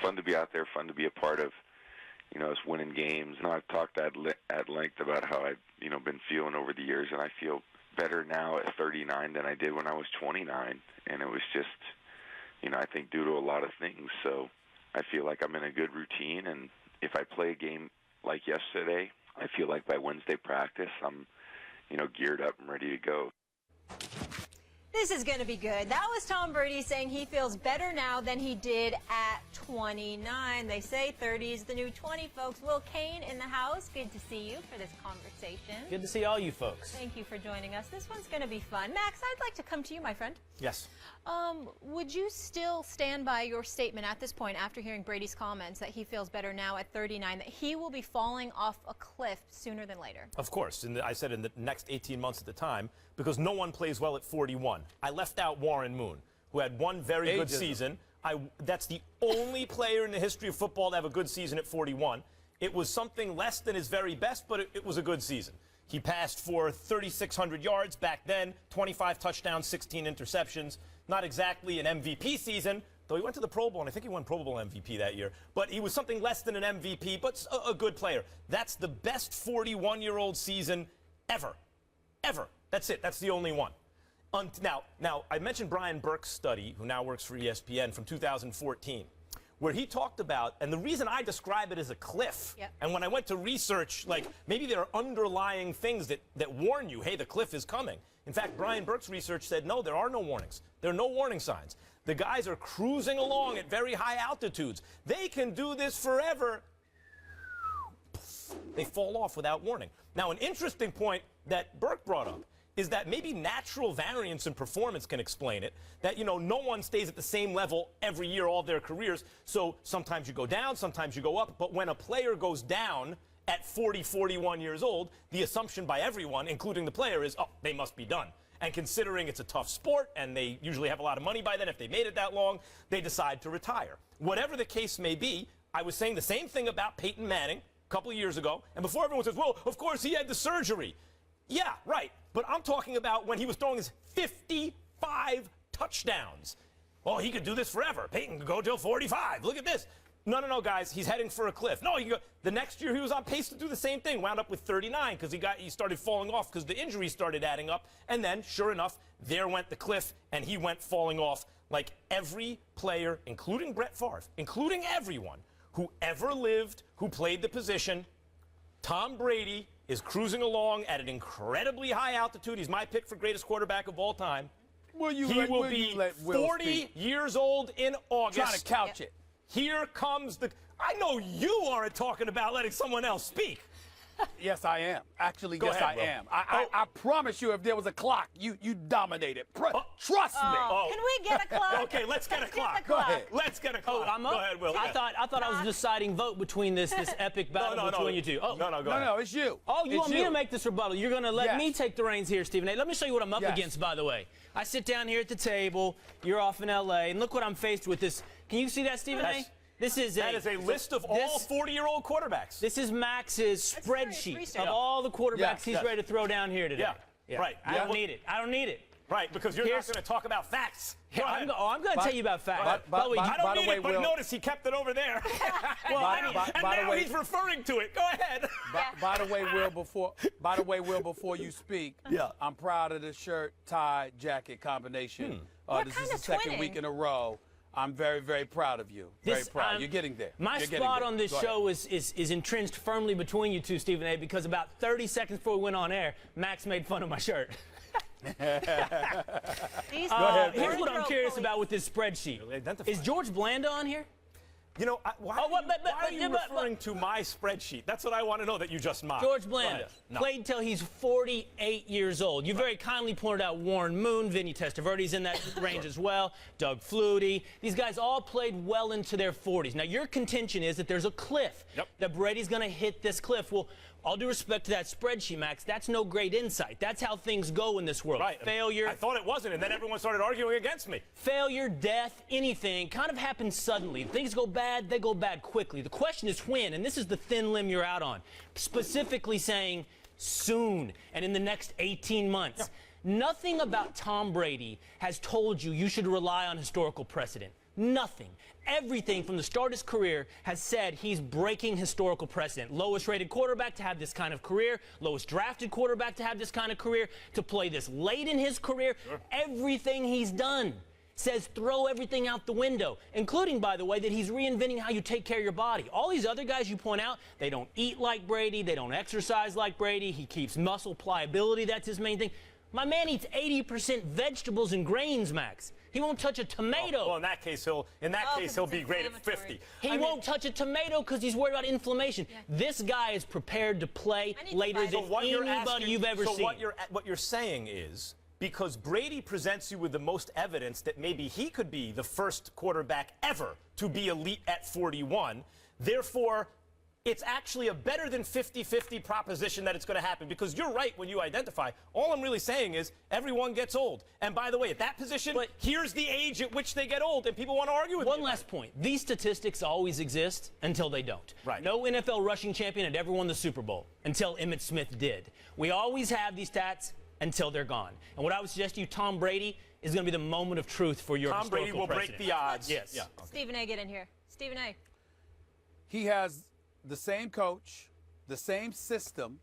fun to be out there, fun to be a part of, us winning games. I've talked at length about how I've, been feeling over the years, and I feel better now at 39 than I did when I was 29. And it was just, I think due to a lot of things. So I feel like I'm in a good routine, and if I play a game like yesterday, I feel like by Wednesday practice, I'm, geared up and ready to go. This is going to be good. That was Tom Brady saying he feels better now than he did at 29. They say 30 is the new 20, folks. Will Kane in the house. Good to see you for this conversation. Good to see all you folks. Thank you for joining us. This one's going to be fun. Max, I'd like to come to you, my friend. Yes. Would you still stand by your statement at this point after hearing Brady's comments that he feels better now at 39, that he will be falling off a cliff sooner than later? Of course. And I said in the next 18 months at the time, because no one plays well at 41. I left out Warren Moon, who had one very good season. That's the only player in the history of football to have a good season at 41. It was something less than his very best, but it was a good season. He passed for 3,600 yards back then, 25 touchdowns, 16 interceptions. Not exactly an MVP season, though he went to the Pro Bowl, and I think he won Pro Bowl MVP that year. But he was something less than an MVP, but a good player. That's the best 41-year-old season ever. Ever. That's it. That's the only one. Now, I mentioned Brian Burke's study, who now works for ESPN, from 2014, where he talked about, and the reason I describe it as a cliff, and when I went to research, like, maybe there are underlying things that warn you, hey, the cliff is coming. In fact, Brian Burke's research said, no, there are no warnings. There are no warning signs. The guys are cruising along at very high altitudes. They can do this forever. They fall off without warning. Now, an interesting point that Burke brought up is that maybe natural variance in performance can explain it, that, no one stays at the same level every year all their careers, so sometimes you go down, sometimes you go up, but when a player goes down at 40, 41 years old, the assumption by everyone, including the player, is, oh, they must be done. And considering it's a tough sport, and they usually have a lot of money by then, if they made it that long, they decide to retire. Whatever the case may be, I was saying the same thing about Peyton Manning a couple of years ago, and before everyone says, well, of course he had the surgery. Yeah, right. But I'm talking about when he was throwing his 55 touchdowns. Oh, he could do this forever. Peyton could go till 45. Look at this. No, guys. He's heading for a cliff. No, he can go. The next year he was on pace to do the same thing. Wound up with 39 because he started falling off because the injuries started adding up. And then, sure enough, there went the cliff, and he went falling off like every player, including Brett Favre, including everyone who ever lived, who played the position. Tom Brady is cruising along at an incredibly high altitude. He's my pick for greatest quarterback of all time. He will be 40 years old in August. Trying to couch it. Here comes the... I know you aren't talking about letting someone else speak. Yes, I am. Actually, Go yes, ahead, I am. I promise you, if there was a clock, you dominate it. Trust me. Can we get a clock? Okay, let's get a clock. Go ahead. Let's get a clock. I'm up? Go ahead, Will. I thought I was a deciding vote between this epic battle between you two. Oh. No, go ahead. No, it's you. Oh, you want me to make this rebuttal? You're going to let me take the reins here, Stephen A. Let me show you what I'm up Yes. against, by the way. I sit down here at the table. You're off in L.A., and look what I'm faced with. This. Can you see that, Stephen A.? That is a list of all 40-year-old quarterbacks. This is Max's spreadsheet of all the quarterbacks he's ready to throw down here today. Yeah. Right. I don't need it. I don't need it. Right, because you're not going to talk about facts. I'm going to tell you about facts. I don't need it, but notice he kept it over there. And now he's referring to it. Go ahead. By the way, Will, before you speak, I'm proud of the shirt, tie, jacket combination. This is the second week in a row. I'm very, very proud of you. Very proud. You're getting there. My spot on this show is entrenched firmly between you two, Stephen A., because about 30 seconds before we went on air, Max made fun of my shirt. Here's what I'm curious about with this spreadsheet. Is George Blanda on here? Why are you referring to my spreadsheet? That's what I want to know that you just mocked. George Blanda played till he's 48 years old. You very kindly pointed out Warren Moon, Vinny Testaverde's in that range as well, Doug Flutie. These guys all played well into their 40s. Now, your contention is that there's a cliff, that Brady's going to hit this cliff. Well, all due respect to that spreadsheet, Max, that's no great insight. That's how things go in this world. Right. Failure. I thought it wasn't, and then everyone started arguing against me. Failure, death, anything kind of happens suddenly. Things go bad, they go bad quickly. The question is when, and this is the thin limb you're out on. Specifically saying soon and in the next 18 months. Nothing about Tom Brady has told you should rely on historical precedent. Nothing. Everything from the start of his career has said he's breaking historical precedent. Lowest rated quarterback to have this kind of career, lowest drafted quarterback to have this kind of career, to play this late in his career. Sure. Everything he's done says throw everything out the window, including, by the way, that he's reinventing how you take care of your body. All these other guys you point out, they don't eat like Brady, they don't exercise like Brady, he keeps muscle pliability, that's his main thing. My man eats 80% vegetables and grains, Max. He won't touch a tomato. Well, in that case, he'll be great at 50. He won't touch a tomato because he's worried about inflammation. Yeah. This guy is prepared to play later than anybody you've ever seen. So what you're saying is, because Brady presents you with the most evidence that maybe he could be the first quarterback ever to be elite at 41, therefore, it's actually a better than 50-50 proposition that it's going to happen, because you're right when you identify. All I'm really saying is everyone gets old. And by the way, at that position, here's the age at which they get old, and people want to argue with me. One last point. These statistics always exist until they don't. Right. No NFL rushing champion had ever won the Super Bowl until Emmitt Smith did. We always have these stats until they're gone. And what I would suggest to you, Tom Brady, is going to be the moment of truth for your Tom Brady will president. break the odds. Yes. Yeah. Okay. Stephen A, get in here. Stephen A. He has the same coach, the same system.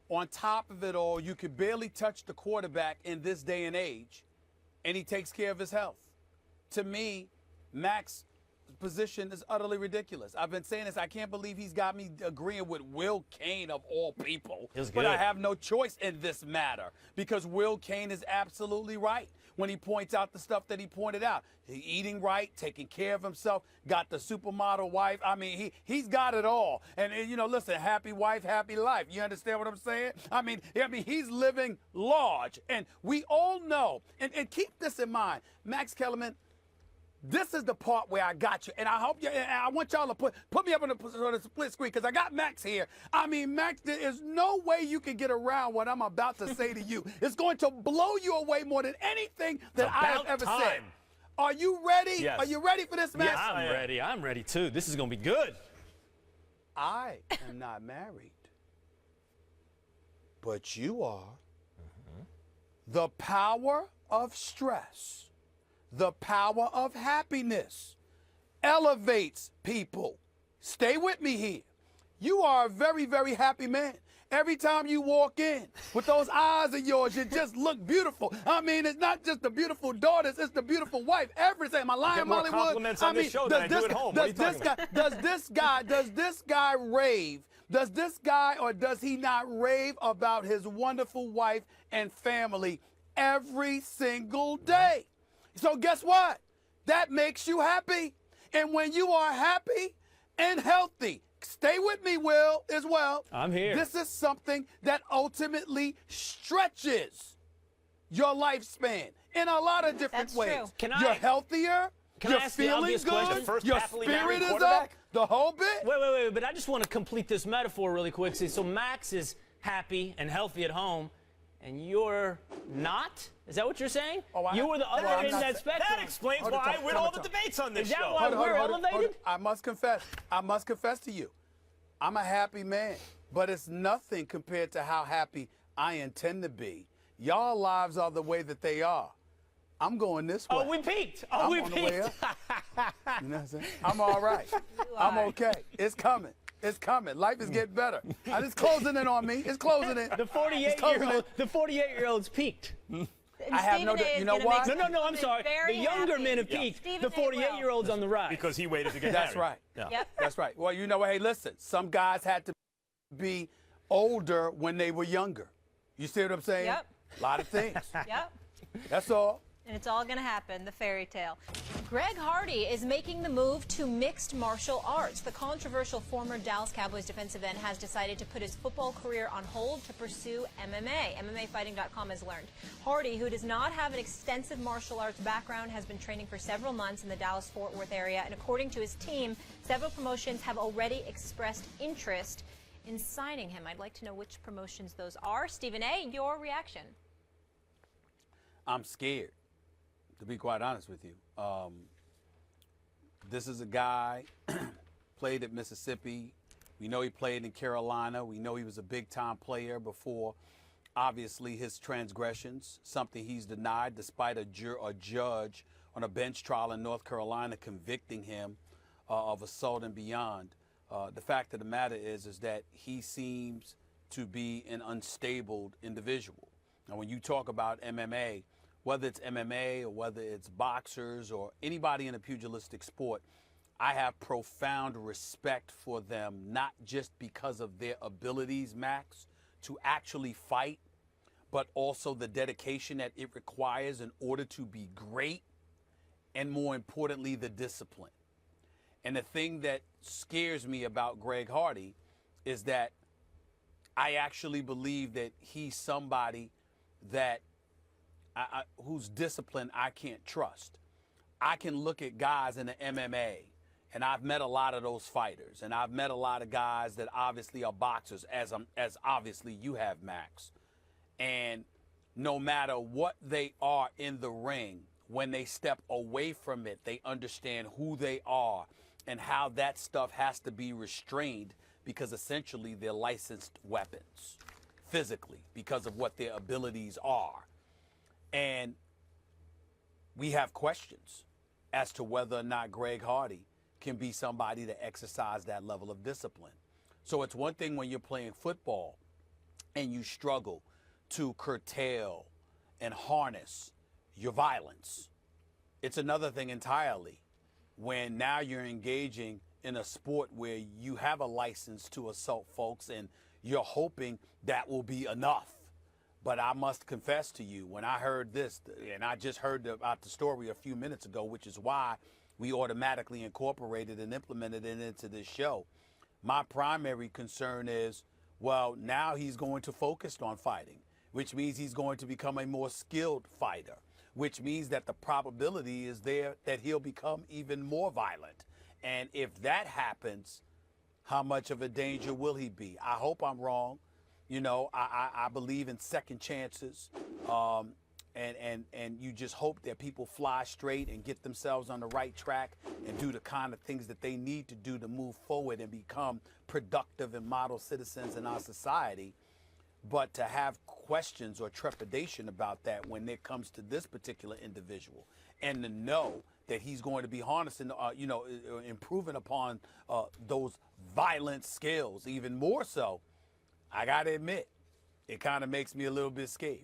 On top of it all, you could barely touch the quarterback in this day and age, and he takes care of his health. To me, Max's position is utterly ridiculous. I've been saying this. I can't believe he's got me agreeing with Will Cain of all people. But I have no choice in this matter, because Will Cain is absolutely right when he points out the stuff that he pointed out. He eating right, taking care of himself, got the supermodel wife. I mean, he's got it all. And you know, listen, happy wife, happy life. You understand what I'm saying? I mean, he's living large. And we all know, and keep this in mind, Max Kellerman, this is the part where I got you, and I hope and I want y'all to put me up on the split screen, because I got Max here. I mean, Max, there is no way you can get around what I'm about to say to you. It's going to blow you away more than anything that I have ever said. Are you ready? Yes. Are you ready for this, Max? Yes, I'm ready. I'm ready, too. This is going to be good. I am not married, but you are. The power of stress, the power of happiness elevates people. Stay with me here. You are a very, very happy man. Every time you walk in with those eyes of yours, you just look beautiful. I mean, it's not just the beautiful daughters, it's the beautiful wife. Everything. Am I lying, Mollywood? Compliments on this show than I do at home. Does this guy rave? Does this guy, or does he not rave about his wonderful wife and family every single day? So guess what? That makes you happy. And when you are happy and healthy, stay with me, Will, as well. I'm here. This is something that ultimately stretches your lifespan in a lot of different ways. True. You're healthier. Can you're I ask the feeling obvious good. question? Your spirit is up. The whole bit. Wait, but I just want to complete this metaphor really quick. See, so Max is happy and healthy at home, and you're not? Is that what you're saying? You were the other end of that spectrum. That explains why I win all the debates on this show. Is that why we're elevated? I must confess to you, I'm a happy man, but it's nothing compared to how happy I intend to be. Y'all lives are the way that they are. I'm going this way. Oh, we peaked. I'm on the way up. You know what I'm saying? I'm all right. I'm okay. It's coming. It's coming. Life is getting better. It's closing in on me. It's closing in. The 48-year-old's peaked. I have no. You know why? No. I'm sorry. The younger men have peaked. The 48-year-old's on the rise. Because he waited to get That's married. right. Yep. That's right. Well, you know what? Hey, listen. Some guys had to be older when they were younger. You see what I'm saying? Yep. A lot of things. Yep. That's all. And it's all going to happen, the fairy tale. Greg Hardy is making the move to mixed martial arts. The controversial former Dallas Cowboys defensive end has decided to put his football career on hold to pursue MMA. MMAfighting.com has learned. Hardy, who does not have an extensive martial arts background, has been training for several months in the Dallas-Fort Worth area. And according to his team, several promotions have already expressed interest in signing him. I'd like to know which promotions those are. Stephen A., your reaction? I'm scared, to be quite honest with you. This is a guy played at Mississippi. We know he played in Carolina. We know he was a big-time player before, obviously, his transgressions, something he's denied despite a judge on a bench trial in North Carolina, convicting him of assault and beyond. The fact of the matter is that he seems to be an unstable individual. Now, when you talk about MMA, whether it's MMA or whether it's boxers or anybody in a pugilistic sport, I have profound respect for them, not just because of their abilities, Max, to actually fight, but also the dedication that it requires in order to be great, and more importantly, the discipline. And the thing that scares me about Greg Hardy is that I actually believe that he's somebody that whose discipline I can't trust. I can look at guys in the MMA, and I've met a lot of those fighters, and I've met a lot of guys that obviously are boxers, as obviously you have, Max. And no matter what they are in the ring, when they step away from it, they understand who they are and how that stuff has to be restrained, because essentially they're licensed weapons physically because of what their abilities are. And we have questions as to whether or not Greg Hardy can be somebody to exercise that level of discipline. So it's one thing when you're playing football and you struggle to curtail and harness your violence. It's another thing entirely when now you're engaging in a sport where you have a license to assault folks and you're hoping that will be enough. But I must confess to you, when I heard this, and I just heard about the story a few minutes ago, which is why we automatically incorporated and implemented it into this show, my primary concern is, well, now he's going to focus on fighting, which means he's going to become a more skilled fighter, which means that the probability is there that he'll become even more violent. And if that happens, how much of a danger will he be? I hope I'm wrong. You know, I believe in second chances, and you just hope that people fly straight and get themselves on the right track and do the kind of things that they need to do to move forward and become productive and model citizens in our society. But to have questions or trepidation about that when it comes to this particular individual, and to know that he's going to be harnessing, improving upon those violent skills even more so, I got to admit, it kind of makes me a little bit scared.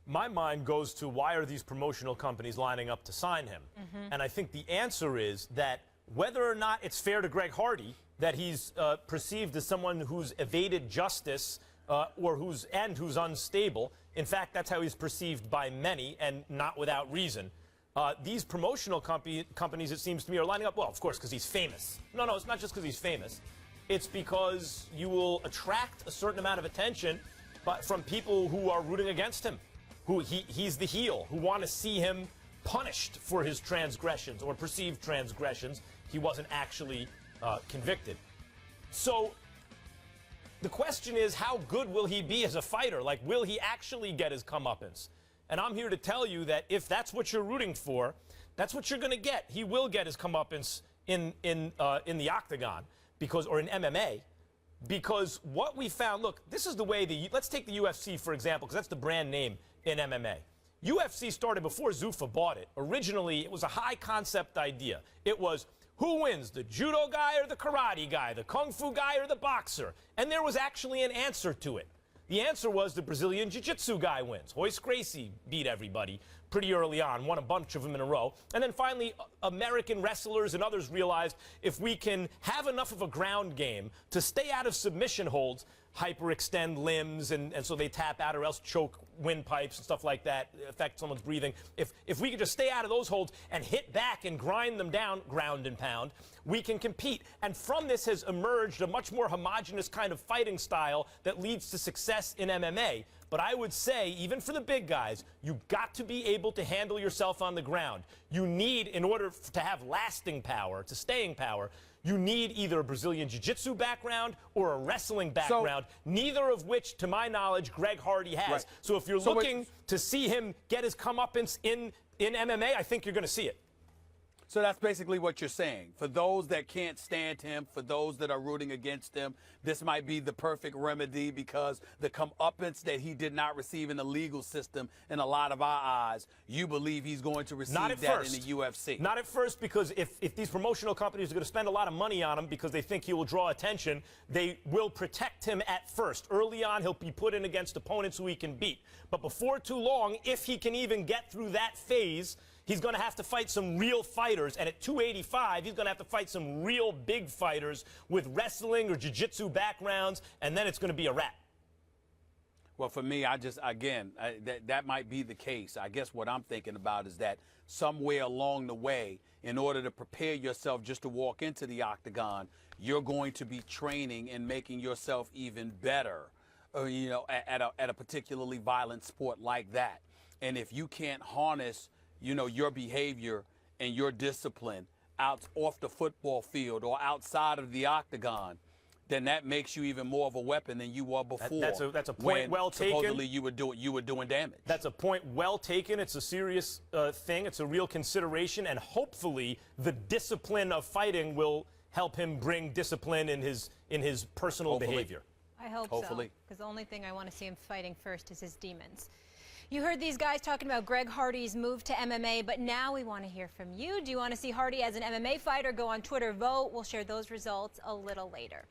My mind goes to, why are these promotional companies lining up to sign him? And I think the answer is that whether or not it's fair to Greg Hardy that he's perceived as someone who's evaded justice or who's unstable, in fact, that's how he's perceived by many, and not without reason. These promotional companies, it seems to me, are lining up, well, of course, because he's famous. No, it's not just because he's famous. It's because you will attract a certain amount of attention from people who are rooting against him, who he's the heel, who want to see him punished for his transgressions or perceived transgressions. He wasn't actually convicted. So the question is, how good will he be as a fighter? Like, will he actually get his comeuppance? And I'm here to tell you that if that's what you're rooting for, that's what you're going to get. He will get his comeuppance in the octagon, or in MMA, because what we found, look, this is the way let's take the UFC, for example, because that's the brand name in MMA. UFC started before Zuffa bought it. Originally, it was a high concept idea. It was, who wins, the judo guy or the karate guy, the kung fu guy or the boxer? And there was actually an answer to it. The answer was the Brazilian jiu-jitsu guy wins. Royce Gracie beat everybody pretty early on, won a bunch of them in a row. And then finally, American wrestlers and others realized if we can have enough of a ground game to stay out of submission holds, hyperextend limbs, and so they tap out or else choke windpipes and stuff like that, affect someone's breathing. If we could just stay out of those holds and hit back and grind them down, ground and pound, we can compete. And from this has emerged a much more homogenous kind of fighting style that leads to success in MMA. But I would say, even for the big guys, you've got to be able to handle yourself on the ground. You need, in order to have lasting power, to staying power, you need either a Brazilian Jiu-Jitsu background or a wrestling background, neither of which, to my knowledge, Greg Hardy has. Right. So if you're looking to see him get his comeuppance in MMA, I think you're going to see it. So that's basically what you're saying. For those that can't stand him, for those that are rooting against him, this might be the perfect remedy because the comeuppance that he did not receive in the legal system in a lot of our eyes, you believe he's going to receive that in the UFC. Not at first, because if these promotional companies are going to spend a lot of money on him because they think he will draw attention, they will protect him at first. Early on, he'll be put in against opponents who he can beat. But before too long, if he can even get through that phase, he's going to have to fight some real fighters, and at 285, he's going to have to fight some real big fighters with wrestling or jiu-jitsu backgrounds, and then it's going to be a wrap. Well, for me, that might be the case. I guess what I'm thinking about is that somewhere along the way, in order to prepare yourself just to walk into the octagon, you're going to be training and making yourself even better, at a particularly violent sport like that. And if you can't harness your behavior and your discipline off the football field or outside of the octagon, then that makes you even more of a weapon than you were before. That's a point well taken. Supposedly you were doing damage. That's a point well taken. It's a serious thing. It's a real consideration, and hopefully the discipline of fighting will help him bring discipline in his personal behavior. I hope so, because the only thing I want to see him fighting first is his demons. You heard these guys talking about Greg Hardy's move to MMA, but now we want to hear from you. Do you want to see Hardy as an MMA fighter? Go on Twitter, vote. We'll share those results a little later.